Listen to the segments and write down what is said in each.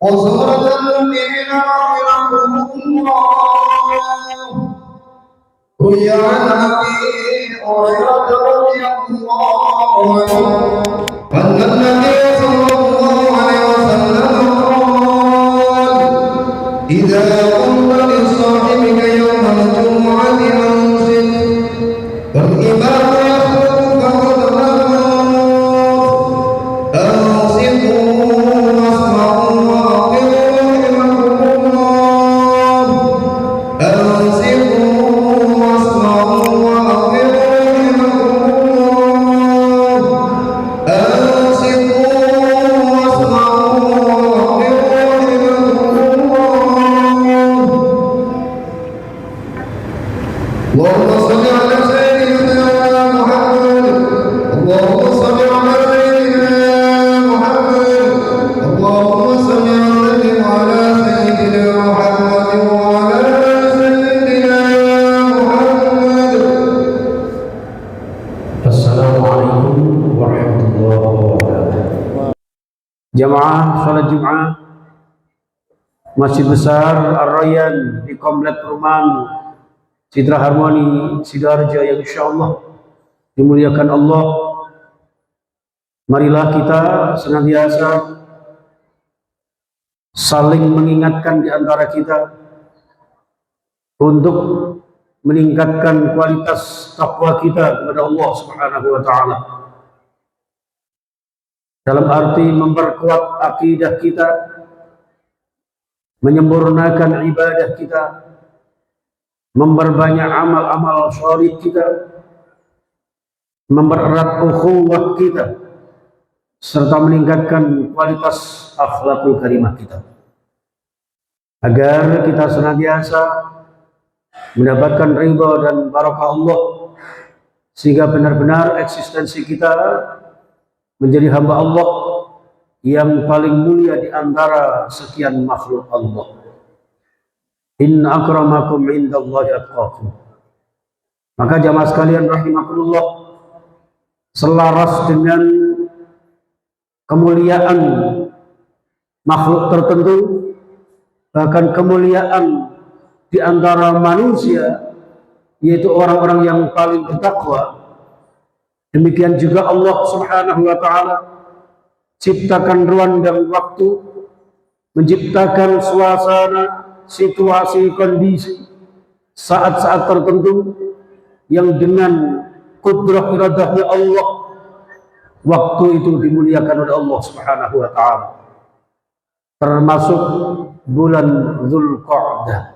وسورة المؤمنين رحمهم الله. روي عن أبي هريرة رضي الله عنه أن النبي صلى الله عليه وسلم قال: إذا قلت لصاحبك يوم الجمعة أنصت والإمام يخطب فقد نام أنصتوا واسمعوا وأطيعوا رحمكم الله. أنصتوا واسمعوا وأطيعوا رحمكم الله. أنصتوا واسمعوا وأطيعوا رحمكم الله. اللهم صل على سيدنا محمد. اللهم صل على سيدنا محمد. اللهم صل وسلم على سيدنا محمد وعلى سيدنا محمد. Assalamualaikum warahmatullahi wabarakatuh. Jamaah salat Jumat Masjid Besar Ar-Rayyan di Komplek Perumahan Citra Harmoni Sidoarjo yang insyaallah dimuliakan Allah. Marilah kita senantiasa saling mengingatkan di antara kita untuk meningkatkan kualitas takwa kita kepada Allah Subhanahu wa taala. Dalam arti memperkuat akidah kita, menyempurnakan ibadah kita, memperbanyak amal-amal shalih kita, mempererat ukhuwah kita, serta meningkatkan kualitas akhlakul karimah kita, agar kita senantiasa mendapatkan ridha dan barakah Allah, sehingga benar-benar eksistensi kita menjadi hamba Allah yang paling mulia di antara sekian makhluk Allah. Inna akramakum indallahi atqakum. Maka jamaah sekalian rahimakumullah, selaras dengan kemuliaan makhluk tertentu, bahkan kemuliaan di antara manusia, yaitu orang-orang yang paling bertakwa, demikian juga Allah Subhanahu wa taala ciptakan ruang dan waktu, menciptakan suasana, situasi, kondisi, saat-saat tertentu yang dengan kudrah iradahnya Allah, waktu itu dimuliakan oleh Allah Subhanahu wa taala, termasuk bulan Dzulqa'dah.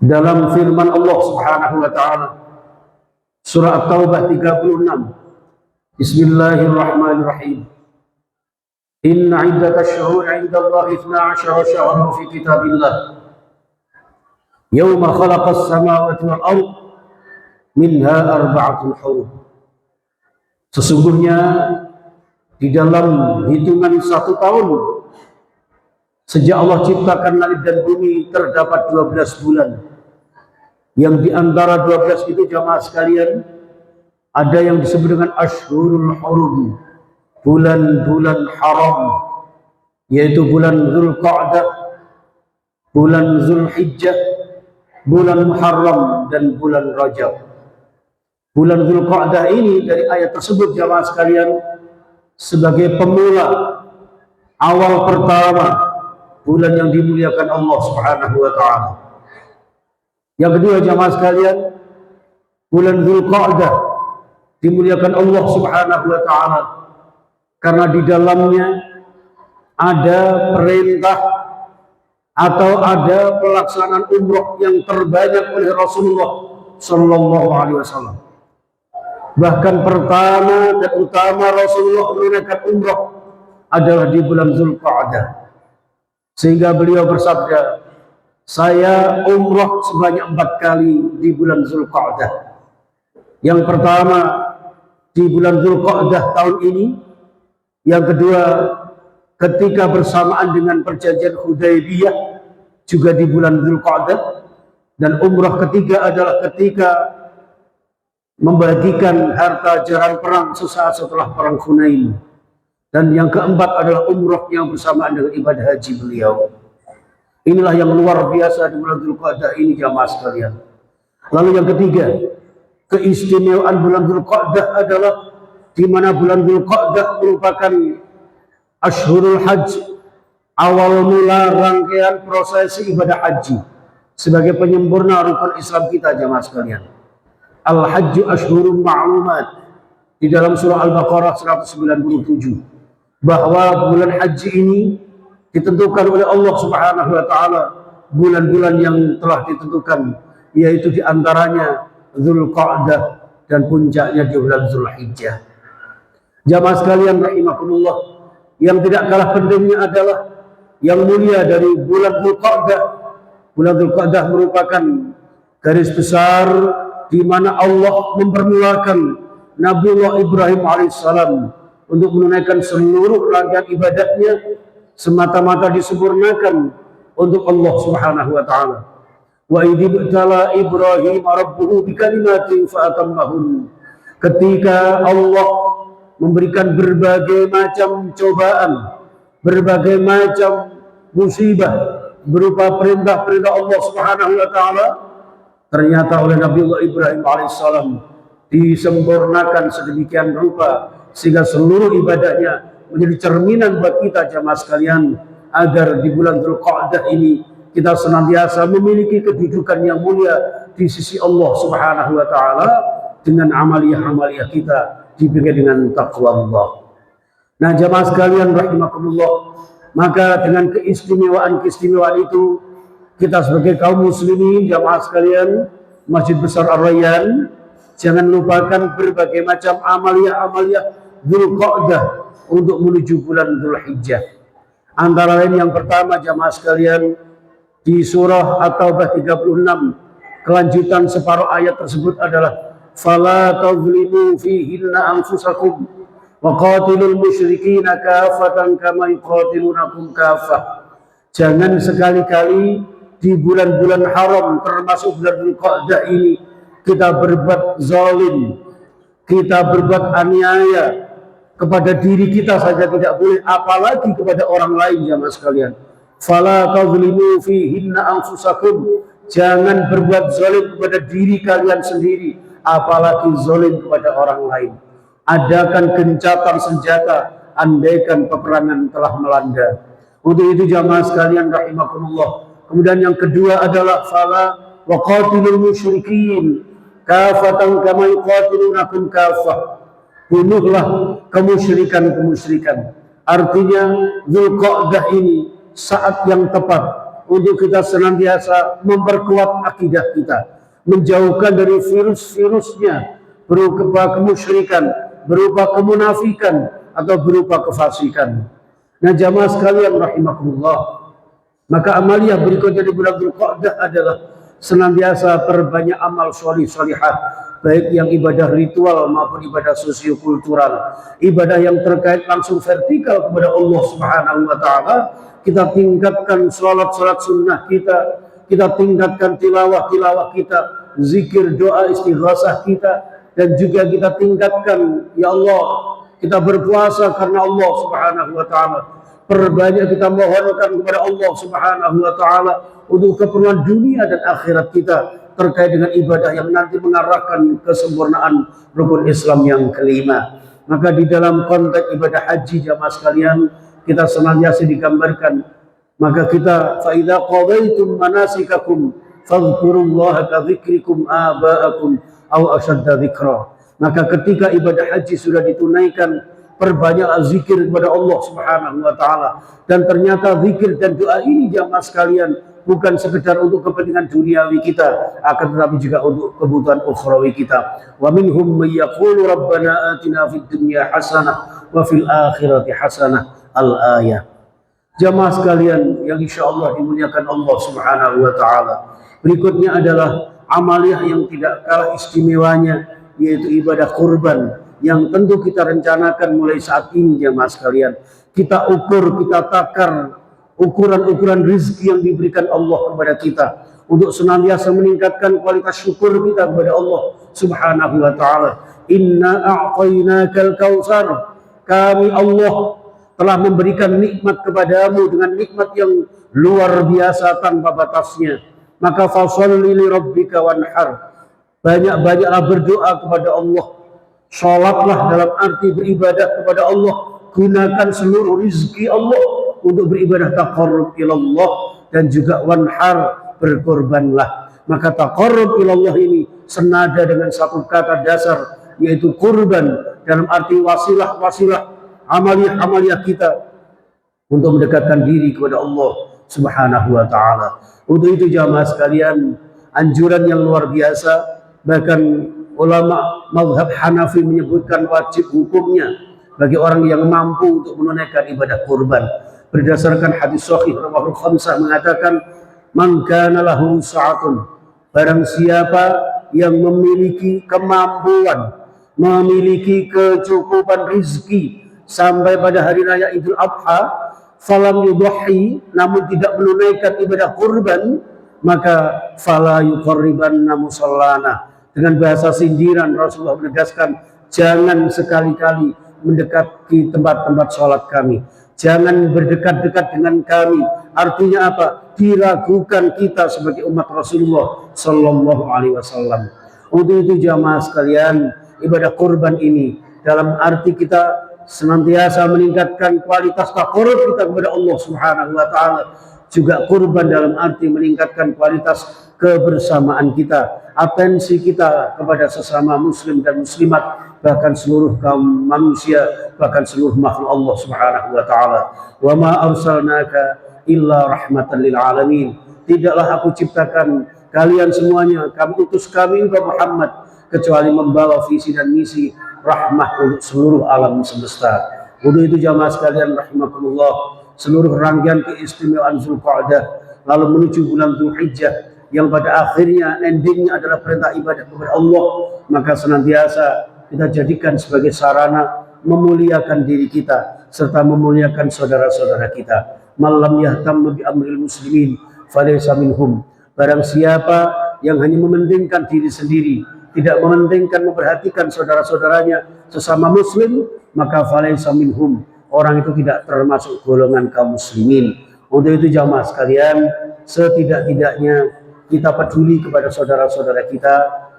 Dalam firman Allah Subhanahu wa taala surah At-Taubah 36, Bismillahirrahmanirrahim. Inna iddatash syuhuri 'indallahi 12 syahran fi kitabillah yauma khalaqas samawati wal ardh minha arba'atun hurum. Sesungguhnya di dalam hitungan 1 tahun sejak Allah ciptakan langit dan bumi terdapat 12 bulan. Yang di antara 12 itu jamaah sekalian ada yang disebut dengan Ashhurul Hurum, bulan-bulan haram, yaitu bulan Dzulqa'dah, bulan Dzulhijjah, bulan Muharram, dan bulan Rajab. Bulan Dzulqa'dah ini dari ayat tersebut jamaah sekalian sebagai pemula, awal pertama bulan yang dimuliakan Allah Subhanahu wa taala. Yang kedua jamaah sekalian, bulan Dzulqa'dah dimuliakan Allah Subhanahu wa taala karena di dalamnya ada perintah atau ada pelaksanaan umroh yang terbanyak oleh Rasulullah sallallahu alaihi wasallam. Bahkan pertama dan utama Rasulullah menunaikan umroh adalah di bulan Dzulqa'dah, sehingga beliau bersabda, saya umroh sebanyak 4 kali di bulan Dzulqa'dah. Yang pertama di bulan Dzulqa'dah tahun ini, yang kedua ketika bersamaan dengan perjanjian Hudaybiyah juga di bulan Dzulqa'dah, dan umrah ketiga adalah ketika membagikan harta jaran perang sesaat setelah perang Hunain. Dan yang keempat adalah umroh yang bersamaan dengan ibadah haji beliau. Inilah yang luar biasa di bulan Dzulqa'dah ini jamaah sekalian. Lalu yang ketiga, keistimewaan bulan Dzulqa'dah adalah di mana bulan Dzulqa'dah merupakan Ashhurul Hajj, awal mula rangkaian prosesi ibadah haji sebagai penyempurna rukun Islam kita jamaah sekalian. Al-Hajju Ashhurun Ma'lumat di dalam surah Al-Baqarah 197. Bahwa bulan haji ini ditentukan oleh Allah Subhanahu wa taala, bulan-bulan yang telah ditentukan, yaitu diantaranya Dzulqa'dah dan puncaknya di bulan Dzulhijjah. Jamaah sekalian rahimakumullah, yang tidak kalah pentingnya adalah yang mulia dari bulan Dzulqa'dah. Bulan Dzulqa'dah merupakan garis besar di mana Allah mempermulakan Nabiullah Ibrahim alaihissalam untuk menunaikan seluruh rangkaian ibadahnya semata-mata disempurnakan untuk Allah Subhanahu wa taala. Wa idzibtala Ibrahim rabbuhu bikalimatin fa'atammahun. Ketika Allah memberikan berbagai macam cobaan, berbagai macam musibah berupa perintah-perintah Allah Subhanahu wa taala, ternyata oleh Nabiullah Ibrahim alaihissalam disempurnakan sedemikian rupa sehingga seluruh ibadahnya menjadi cerminan buat kita jamaah sekalian, agar di bulan Dzulqa'dah ini kita senantiasa memiliki kedudukan yang mulia di sisi Allah Subhanahu wa taala dengan amaliyah-amaliyah kita diberi dengan takwa Allah. Nah jamaah sekalian rahimakumullah, maka dengan keistimewaan itu kita sebagai kaum muslimin jamaah sekalian Masjid Besar Ar-Rayyan jangan lupakan berbagai macam amaliyah-amaliyah Dzulqa'dah untuk menuju bulan Dzulhijjah. Antara lain yang pertama jamaah sekalian, di surah At-Taubah 36 kelanjutan separuh ayat tersebut adalah fala tazlimu fihinna anfusakum wa qatilul musyrikina kafatan kama yuqatilunakum kafah. Jangan sekali-kali di bulan-bulan haram termasuk bulan Dzulqa'dah ini kita berbuat zalim, kita berbuat aniaya kepada diri kita saja tidak boleh, apalagi kepada orang lain jamaah sekalian. Fala tazlimu fihinna anfusakum, jangan berbuat zalim kepada diri kalian sendiri, apalagi zalim kepada orang lain. Adakan gencatan senjata andaikan peperangan telah melanda. Untuk itu jamaah sekalian rahimakumullah. Kemudian yang kedua adalah fala waqatilul musyrikin kafatan kama yuqatilunakum kafah. Bunuhlah kemusyrikan. Artinya Dzulqa'dah ini saat yang tepat untuk kita senantiasa memperkuat akidah kita, menjauhkan dari virus-virusnya berupa kemusyrikan, berupa kemunafikan, atau berupa kefasikan. Nah jamaah sekalian rahimakumullah, maka amaliyah berikutnya di bulan Dzulqa'dah adalah senantiasa perbanyak amal sholih-sholihah, baik yang ibadah ritual maupun ibadah sosiokultural, ibadah yang terkait langsung vertikal kepada Allah Subhanahu wa taala. Kita tingkatkan salat sunnah kita tingkatkan tilawah kita, zikir, doa, istighasah kita, dan juga kita tingkatkan ya Allah, kita berpuasa karena Allah Subhanahu wa taala. Perbanyak kita mohonkan kepada Allah Subhanahu wa taala untuk keperluan dunia dan akhirat kita terkait dengan ibadah yang nanti mengarahkan kesempurnaan rukun Islam yang kelima. Maka di dalam konteks ibadah haji jamaah sekalian, kita senantiasa digambarkan, maka kita fa idza qadaitum manasikakum fadhkurullaha ka dzikrikum aba'akum aw ashadda dzikra. Maka ketika ibadah haji sudah ditunaikan, perbanyaklah zikir kepada Allah Subhanahu wa taala. Dan ternyata zikir dan doa ini jamaah sekalian bukan sekedar untuk kepentingan duniawi kita, akan tetapi juga untuk kebutuhan ukhrawi kita. Wa minhum may yaqulu rabbana atina fid dunya hasanah wa fil akhirati hasanah, al-ayah. Jamaah sekalian yang insyaallah dimuliakan Allah Subhanahu wa taala. Berikutnya adalah amaliyah yang tidak kalah istimewanya, yaitu ibadah kurban yang tentu kita rencanakan mulai saat ini jamaah sekalian. Kita ukur, kita takar ukuran-ukuran rezeki yang diberikan Allah kepada kita untuk senantiasa meningkatkan kualitas syukur kita kepada Allah Subhanahu wa taala. Inna a'tainakal kautsar, kami Allah telah memberikan nikmat kepadamu dengan nikmat yang luar biasa tanpa batasnya. Maka fasholli li rabbika wanhar. Banyak-banyaklah berdoa kepada Allah. Sholatlah dalam arti beribadah kepada Allah. Gunakan seluruh rizki Allah untuk beribadah taqarrub ilallah, dan juga wanhar, berkorbanlah. Maka taqarrub ilallah ini senada dengan satu kata dasar, yaitu kurban, dalam arti wasilah-wasilah amaliah-amaliah kita untuk mendekatkan diri kepada Allah Subhanahu wa ta'ala. Untuk itu jamaah sekalian, anjuran yang luar biasa. Bahkan ulama mazhab Hanafi menyebutkan wajib hukumnya bagi orang yang mampu untuk menunaikan ibadah kurban. Berdasarkan hadis sahih rawahul khamsah mengatakan, man kana lahu sa'atun, barang siapa yang memiliki kemampuan, memiliki kecukupan rizki sampai pada hari raya Idul Adha, falam yudhi, namun tidak menunaikan ibadah kurban, maka fala yuqarribanna musallana. Dengan bahasa sindiran Rasulullah menegaskan, jangan sekali-kali mendekati tempat-tempat sholat kami, jangan berdekat-dekat dengan kami. Artinya apa? Diragukan kita sebagai umat Rasulullah Sallallahu Alaihi Wasallam. Untuk itu jamaah sekalian, ibadah kurban ini dalam arti kita senantiasa meningkatkan kualitas taqarrub kita kepada Allah Subhanahu wa ta'ala. Juga kurban dalam arti meningkatkan kualitas kebersamaan kita, atensi kita kepada sesama muslim dan muslimat, bahkan seluruh kaum manusia, bahkan seluruh makhluk Allah Subhanahu wa ta'ala. Wa ma arsalnaka illa rahmatan lil alamin. Tidaklah aku ciptakan kalian semuanya, kami utus kami engkau Muhammad, kecuali membawa visi dan misi rahmah untuk seluruh alam semesta. Untuk itu jamaah sekalian rahimakumullah, seluruh rangkaian keistimewaan Zulqa'dah lalu menuju bulan Dzulhijjah yang pada akhirnya endingnya adalah perintah ibadah kepada Allah, maka senantiasa kita jadikan sebagai sarana memuliakan diri kita serta memuliakan saudara-saudara kita. Malam yahtammu bi amril muslimin falaysa minhum. Barang siapa yang hanya mementingkan diri sendiri, tidak mementingkan memperhatikan saudara-saudaranya sesama muslim, maka falaysa minhum, orang itu tidak termasuk golongan kaum muslimin. Untuk itu jamaah sekalian, setidak-tidaknya kita peduli kepada saudara-saudara kita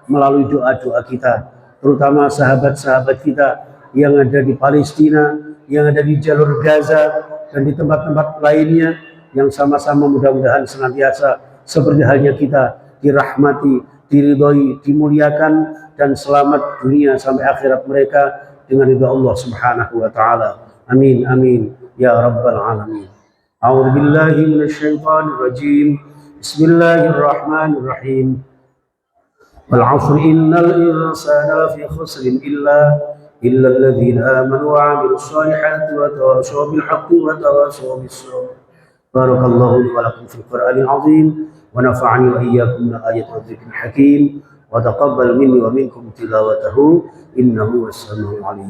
melalui doa-doa kita, terutama sahabat-sahabat kita yang ada di Palestina, yang ada di jalur Gaza, dan di tempat-tempat lainnya, yang sama-sama mudah-mudahan senantiasa seperti halnya kita dirahmati, diridhoi, dimuliakan, dan selamat dunia sampai akhirat mereka dengan ridha Allah Subhanahu wa ta'ala. Amin amin ya rabbal alamin. A'udzu billahi minasyaitonir rajim. Bismillahirrahmanirrahim. Wal 'asri innal insana lafi khusrin illa alladziina aamanu wa 'amilus shalihati wa tawashaw bil haqqi wa tawashaw bis sabr. Barakallahu li wa lakum fil Qur'anil 'azim wa nafa'ani wa iyyakum bil ayati wa dzikril hakim wa taqabbal minni wa minkum tilawatahu innahu was-sami'ul 'alim.